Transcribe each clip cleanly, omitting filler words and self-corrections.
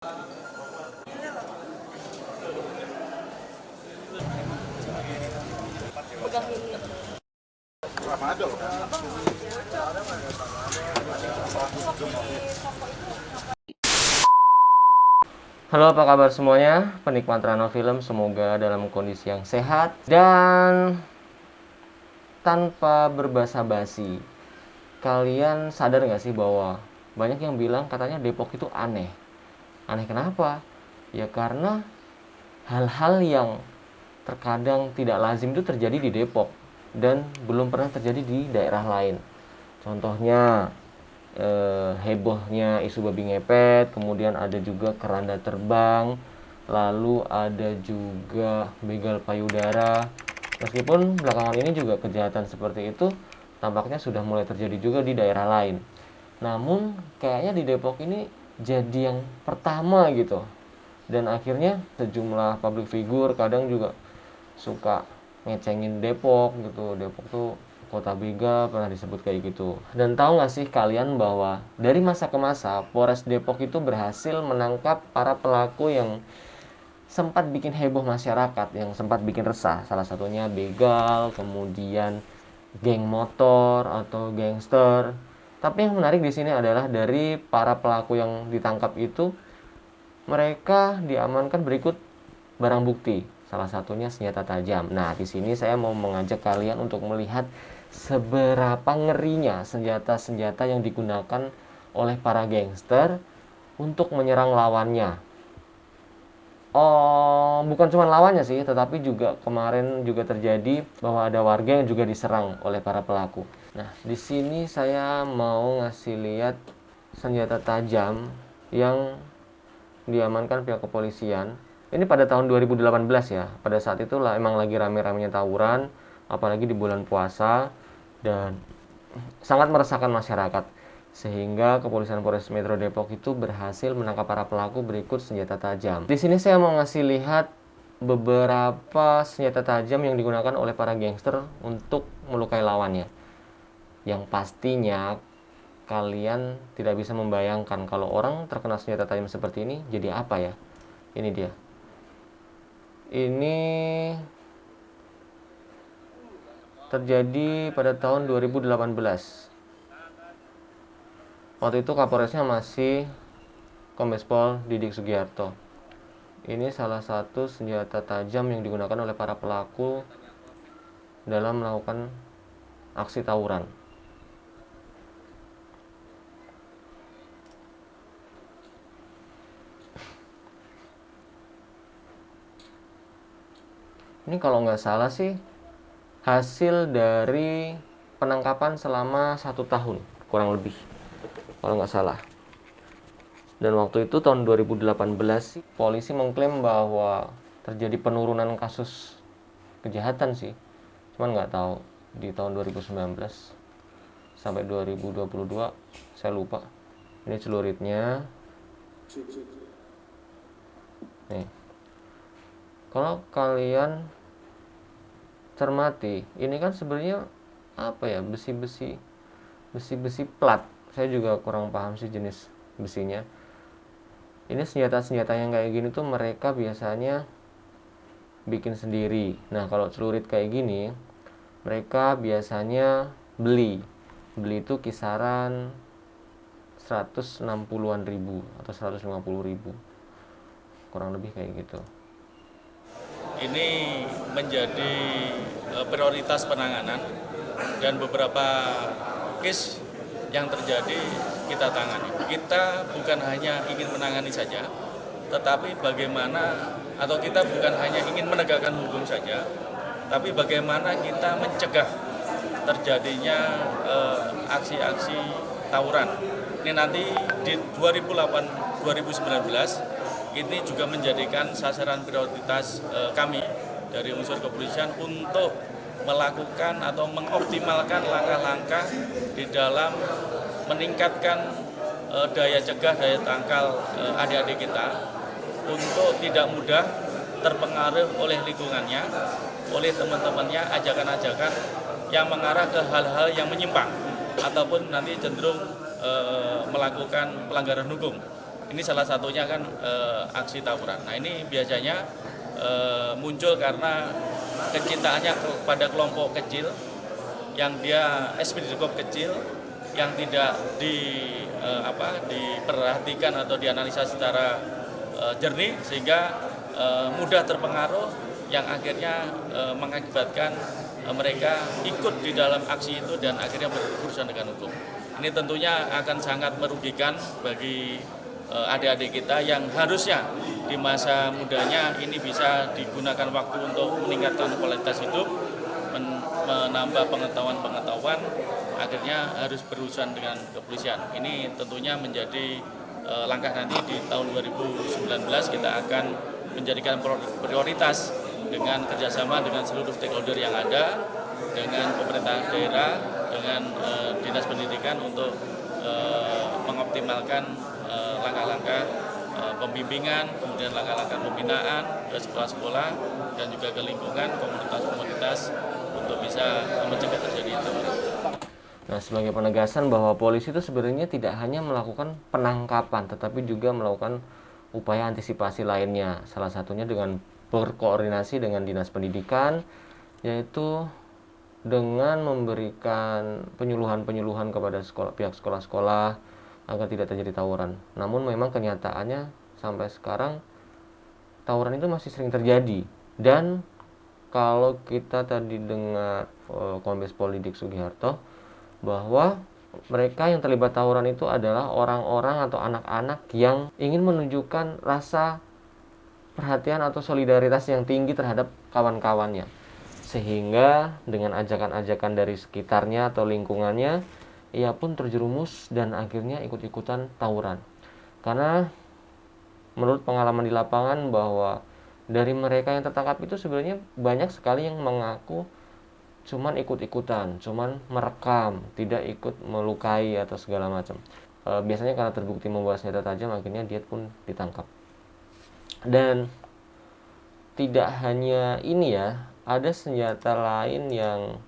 Halo, apa kabar semuanya? Penikmat Rano Film, semoga dalam kondisi yang sehat dan tanpa berbasa-basi. Kalian sadar nggak sih bahwa banyak yang bilang katanya Depok itu aneh. Aneh kenapa? Ya karena hal-hal yang terkadang tidak lazim itu terjadi di Depok dan belum pernah terjadi di daerah lain. Contohnya hebohnya isu babi ngepet, kemudian ada juga keranda terbang, lalu ada juga begal payudara. Meskipun belakangan ini juga kejahatan seperti itu tampaknya sudah mulai terjadi juga di daerah lain. Namun kayaknya di Depok ini jadi yang pertama gitu. Dan akhirnya sejumlah public figure kadang juga suka ngecengin Depok gitu. Depok tuh kota begal, pernah disebut kayak gitu. Dan tahu nggak sih kalian bahwa dari masa ke masa Polres Depok itu berhasil menangkap para pelaku yang sempat bikin heboh masyarakat, yang sempat bikin resah. Salah satunya begal, kemudian geng motor atau gangster. Tapi yang menarik di sini adalah dari para pelaku yang ditangkap itu, mereka diamankan berikut barang bukti. Salah satunya senjata tajam. Nah, di sini saya mau mengajak kalian untuk melihat seberapa ngerinya senjata-senjata yang digunakan oleh para gangster untuk menyerang lawannya. Oh, bukan cuma lawannya sih, tetapi juga kemarin juga terjadi bahwa ada warga yang juga diserang oleh para pelaku. Nah, di sini saya mau ngasih lihat senjata tajam yang diamankan pihak kepolisian. Ini pada tahun 2018 ya. Pada saat itulah emang lagi rame-ramenya tawuran, apalagi di bulan puasa, dan sangat meresahkan masyarakat. Sehingga Kepolisian Polres Metro Depok itu berhasil menangkap para pelaku berikut senjata tajam. Di sini saya mau ngasih lihat beberapa senjata tajam yang digunakan oleh para gangster untuk melukai lawannya. Yang pastinya kalian tidak bisa membayangkan kalau orang terkena senjata tajam seperti ini jadi apa ya. Ini dia. Ini terjadi pada tahun 2018. Waktu itu Kapolresnya masih Kombes Pol Didik Sugiharto. Ini salah satu senjata tajam yang digunakan oleh para pelaku dalam melakukan aksi tawuran. Ini kalau nggak salah sih hasil dari penangkapan selama 1 tahun kurang lebih, kalau nggak salah. Dan waktu itu tahun 2018 polisi mengklaim bahwa terjadi penurunan kasus kejahatan sih. Cuman nggak tahu di tahun 2019 sampai 2022 saya lupa. Ini celuritnya. Nih. Kalau kalian cermati, ini kan sebenarnya apa ya, besi-besi plat. Saya juga kurang paham sih jenis besinya. Ini senjata-senjata yang kayak gini tuh mereka biasanya bikin sendiri. Nah, kalau celurit kayak gini mereka biasanya beli itu kisaran 160-an ribu atau 150 ribu, kurang lebih kayak gitu. Ini menjadi prioritas penanganan dan beberapa case yang terjadi kita tangani. Kita bukan hanya ingin menangani saja, tetapi bagaimana, atau kita bukan hanya ingin menegakkan hukum saja, tapi bagaimana kita mencegah terjadinya aksi-aksi tawuran. Ini nanti di 2019 ini juga menjadikan sasaran prioritas kami dari unsur kepolisian untuk melakukan atau mengoptimalkan langkah-langkah di dalam meningkatkan daya cegah, daya tangkal adik-adik kita untuk tidak mudah terpengaruh oleh lingkungannya, oleh teman-temannya, ajakan-ajakan yang mengarah ke hal-hal yang menyimpang ataupun nanti cenderung melakukan pelanggaran hukum. Ini salah satunya kan aksi tawuran. Nah ini biasanya muncul karena kecintaannya kepada kelompok kecil yang dia ekspedikop kecil yang tidak diperhatikan atau dianalisa secara jernih sehingga mudah terpengaruh yang akhirnya mengakibatkan mereka ikut di dalam aksi itu dan akhirnya berurusan dengan hukum. Ini tentunya akan sangat merugikan bagi adik-adik kita yang harusnya di masa mudanya ini bisa digunakan waktu untuk meningkatkan kualitas hidup, menambah pengetahuan-pengetahuan, akhirnya harus berurusan dengan kepolisian. Ini tentunya menjadi langkah nanti di tahun 2019 kita akan menjadikan prioritas dengan kerjasama dengan seluruh stakeholder yang ada, dengan pemerintah daerah, dengan dinas pendidikan untuk mengoptimalkan langkah-langkah pembimbingan, kemudian langkah-langkah pembinaan ke sekolah-sekolah dan juga ke lingkungan komunitas-komunitas untuk bisa mencegah terjadi itu. Nah, sebagai penegasan bahwa polisi itu sebenarnya tidak hanya melakukan penangkapan, tetapi juga melakukan upaya antisipasi lainnya. Salah satunya dengan berkoordinasi dengan dinas pendidikan, yaitu dengan memberikan penyuluhan-penyuluhan kepada pihak sekolah-sekolah agar tidak terjadi tawuran. Namun memang kenyataannya sampai sekarang tawuran itu masih sering terjadi. Dan kalau kita tadi dengar Kombes Pol Didik Sugiharto bahwa mereka yang terlibat tawuran itu adalah orang-orang atau anak-anak yang ingin menunjukkan rasa perhatian atau solidaritas yang tinggi terhadap kawan-kawannya, sehingga dengan ajakan-ajakan dari sekitarnya atau lingkungannya ia pun terjerumus dan akhirnya ikut-ikutan tawuran. Karena menurut pengalaman di lapangan bahwa dari mereka yang tertangkap itu sebenarnya banyak sekali yang mengaku cuman ikut-ikutan, cuman merekam, tidak ikut melukai atau segala macam. Biasanya karena terbukti membawa senjata tajam akhirnya dia pun ditangkap. Dan tidak hanya ini ya, ada senjata lain yang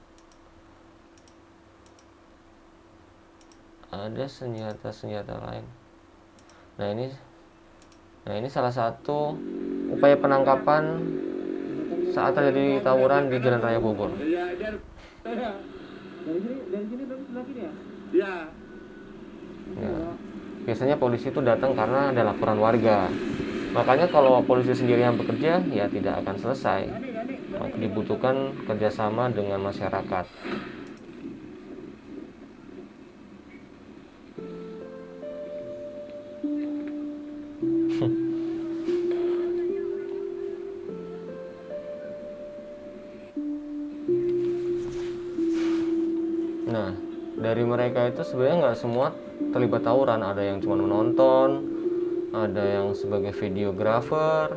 ada senjata-senjata lain. Nah ini salah satu upaya penangkapan saat terjadi tawuran di Jalan Raya Bogor. Nah, biasanya polisi itu datang karena ada laporan warga. Makanya kalau polisi sendiri yang bekerja ya tidak akan selesai. Maka dibutuhkan kerjasama dengan masyarakat. Nah, dari mereka itu sebenarnya nggak semua terlibat tawuran. Ada yang cuma menonton, ada yang sebagai videografer.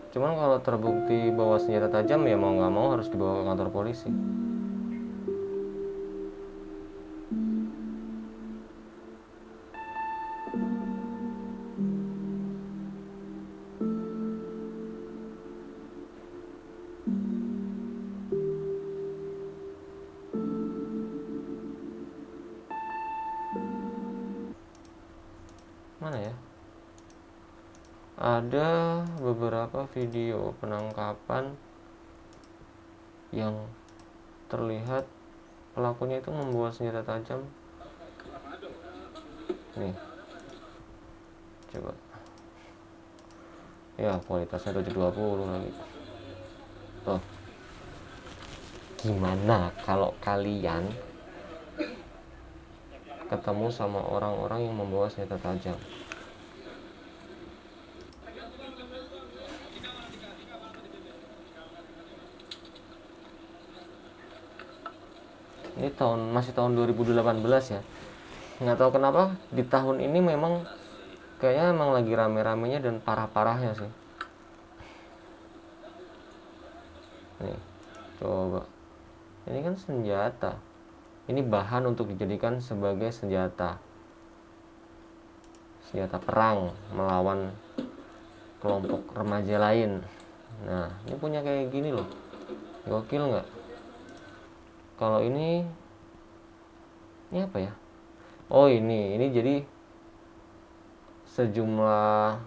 Cuman kalau terbukti bawa senjata tajam ya mau nggak mau harus dibawa ke kantor polisi. Mana ya? Ada beberapa video penangkapan yang terlihat pelakunya itu membawa senjata tajam. Nih, coba. Ya, kualitasnya 720 lagi. Tuh. Gimana kalau kalian ketemu sama orang-orang yang membawa senjata tajam? Ini masih tahun 2018 ya. Nggak tahu kenapa di tahun ini memang kayaknya emang lagi rame-ramenya dan parah-parahnya sih. Nih, coba. Ini kan senjata. Ini bahan untuk dijadikan sebagai senjata perang melawan kelompok remaja lain. Nah, ini punya kayak gini loh. Gokil nggak? Kalau ini apa ya? Oh ini jadi sejumlah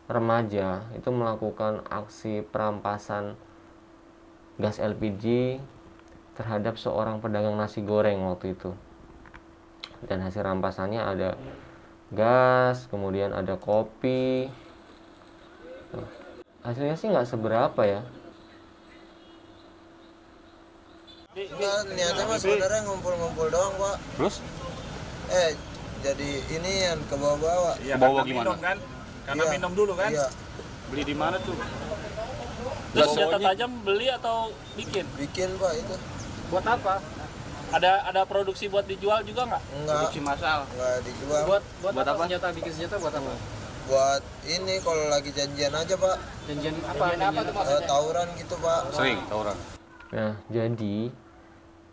remaja itu melakukan aksi perampasan gas LPG terhadap seorang pedagang nasi goreng waktu itu. Dan hasil rampasannya ada gas, kemudian ada kopi. Tuh. Hasilnya sih nggak seberapa ya. Enggak, niatnya mah sebenarnya ngumpul-ngumpul doang, Pak. Terus? Jadi ini yang ke bawah-bawah. Iya, bawa gimana? Minum kan? Karena Iya. minum dulu kan? Iya, Beli di mana tuh? Terus Senjata tajam beli atau bikin? bikin, Pak, itu. Buat apa? Ada produksi buat dijual juga nggak? Enggak, massal. enggak dijual. Buat apa? Senjata bikin senjata buat apa? Buat ini kalau lagi janjian aja, Pak. Janjian apa? Janjian apa? Tawuran gitu, Pak. Sering tawuran. Nah, jadi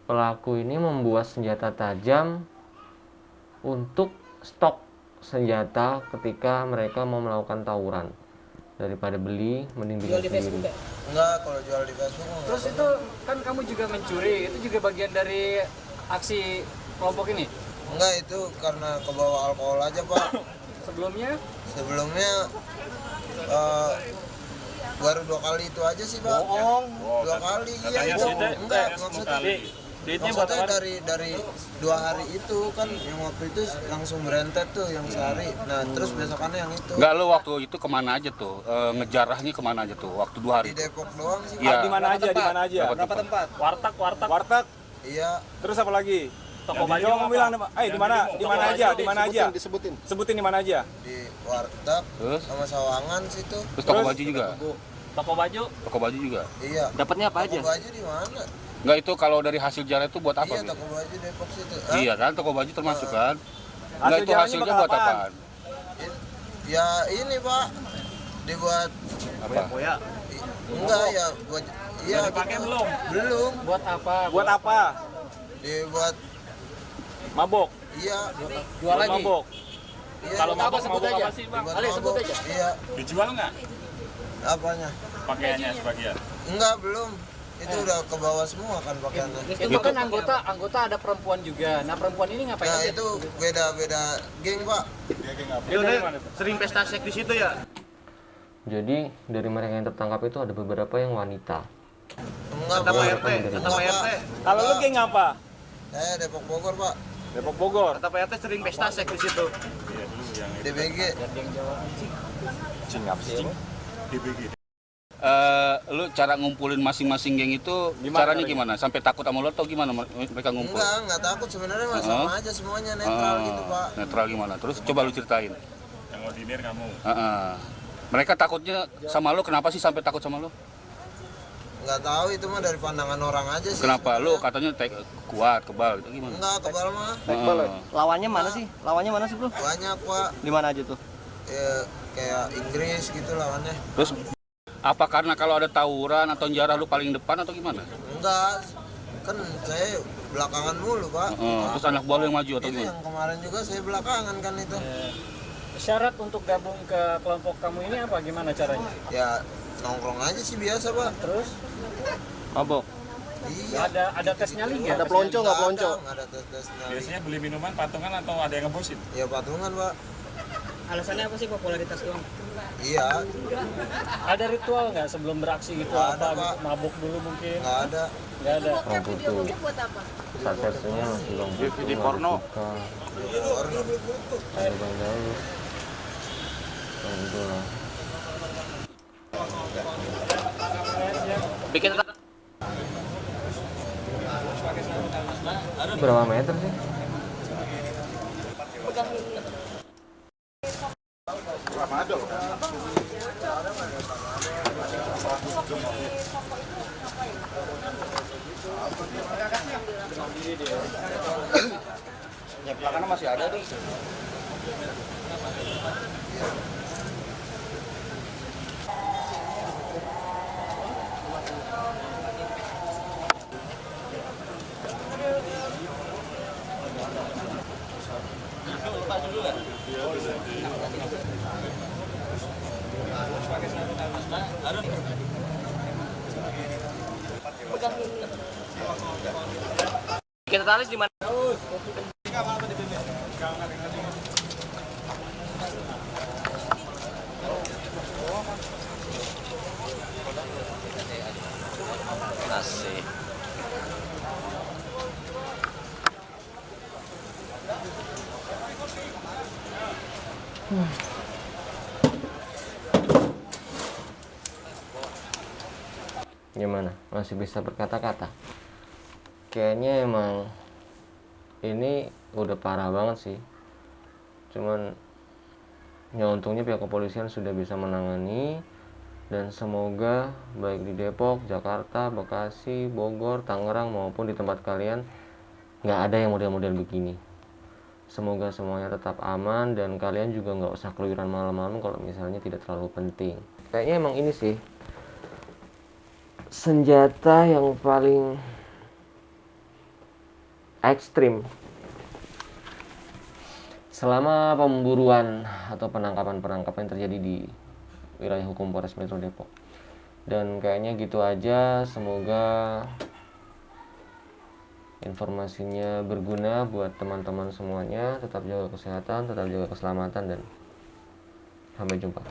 pelaku ini membuat senjata tajam untuk stok senjata ketika mereka mau melakukan tawuran. Daripada beli, mending bikin sendiri. Enggak, kalau jual di Facebook enggak. Terus itu kan kamu juga mencuri, itu juga bagian dari aksi kelompok ini? Enggak, itu karena kebawa alkohol aja, Pak. Sebelumnya? Sebelumnya baru 2 kali itu aja sih, Pak. Bohong. 2 kali, iya. Katanya Itu. sih, Enggak, tes maksudnya kali. Duitnya buat maksudnya apa? dari 2 hari itu kan yang waktu itu langsung berentet tuh yang sehari. Nah, terus besokannya yang itu. Enggak, lu waktu itu kemana aja tuh? Ngejarahnya kemana aja tuh? Waktu 2 hari. Di Depok doang sih. Iya. Di mana aja? Di mana aja? Berapa tempat? Warteg. Warteg, Iya, terus apa lagi? Toko baju. Yang kamu bilang, di mana? Yang Di mana toko aja? baju. Di mana aja? Sebutin di mana aja? di Warteg Terus? sama Sawangan situ. Terus toko baju juga? Toko baju. Toko baju juga? Iya. Dapatnya apa aja? Toko baju di mana? Enggak, itu kalau dari hasil jarah itu buat apa? Iya, gitu? toko baju Depok situ. Iya kan, toko baju termasuk kan? Enggak, Hasil itu jarahnya hasilnya bakal buat apaan? apaan? Ya ini, Pak. Dibuat Apa? enggak ya buat iya dipakai gitu. belum? Belum. Buat apa? Buat apa? Dibuat Mabok. iya, Jual lagi? Mabok. iya. Kalau Apa mabok sebut mabok aja? apa sih bang? Dibuat Ali, sebut mabok. aja. Iya. Dijual nggak? Apanya? Pakaiannya sebagian. Enggak, belum. Itu udah ke bawah semua kan pakaiannya. Itu kan anggota ada perempuan juga. Nah, perempuan ini ngapain Nah, aja? itu beda-beda geng, Pak. Dia dari mana tuh? Sering pesta seks di situ ya? Jadi dari mereka yang tertangkap itu ada beberapa yang wanita. Enggak, Kata Pak. Pak RT, Enggak, kata Pak Pak. RT. Kalau lu geng apa? Saya Depok Bogor, Pak. Depok Bogor. Kata Pak RT sering pesta seks di situ. DBG. Lu cara ngumpulin masing-masing geng itu caranya gimana? Sampai takut sama lu atau gimana mereka ngumpul? Enggak takut sebenarnya mah sama aja semuanya netral gitu, Pak. Netral gimana? Terus coba lu ceritain. Yang ordinir kamu. Mereka takutnya sama lu, kenapa sih sampai takut sama lu? Enggak tahu, itu mah dari pandangan orang aja sih. Kenapa? Lu sebenarnya. katanya kuat, kebal gitu gimana? Enggak, kebal mah Lawannya mana sih? Lawannya mana sih, Bro? banyak, Pak. Di mana aja tuh? Ya, kayak Inggris gitu lawannya. Terus apa karena kalau ada tawuran atau jarah lu paling depan atau gimana? Enggak, kan saya belakangan mulu, Pak. Terus anak buah lu yang maju atau Itu gimana? yang kemarin juga saya belakangan kan itu. Syarat untuk gabung ke kelompok kamu ini apa? Gimana caranya? Ya nongkrong aja sih biasa, Pak. Terus Mabok. Iya. ada tes nyali nggak? Ada pelonco nggak pelonco? Nggak ada tes nyali. Biasanya beli minuman patungan atau ada yang ngebosin? Ya patungan, Pak. Alasannya apa sih, popularitas doang? Iya, Ada ritual nggak sebelum beraksi gitu? Nggak ada, Apa Pak. mabuk dulu mungkin? nggak ada. Nggak ada. Oh butuh. Sasetnya belum butuh. Di porno. Ada bang dahulu. Yang itu lah. Bikin Berapa meter sih? Ya belakangnya masih ada tuh. Kita talis di mana? Gimana? Masih bisa berkata-kata? Kayaknya emang ini udah parah banget sih. Cuman ya untungnya pihak kepolisian sudah bisa menangani, dan semoga baik di Depok, Jakarta, Bekasi, Bogor, Tangerang maupun di tempat kalian nggak ada yang model-model begini. Semoga semuanya tetap aman dan kalian juga nggak usah keluyuran malam-malam kalau misalnya tidak terlalu penting. Kayaknya emang ini sih senjata yang paling ekstrim selama pemburuan atau penangkapan-penangkapan yang terjadi di wilayah hukum Polres Metro Depok. Dan kayaknya gitu aja, semoga informasinya berguna buat teman-teman semuanya. Tetap jaga kesehatan, tetap jaga keselamatan, dan sampai jumpa.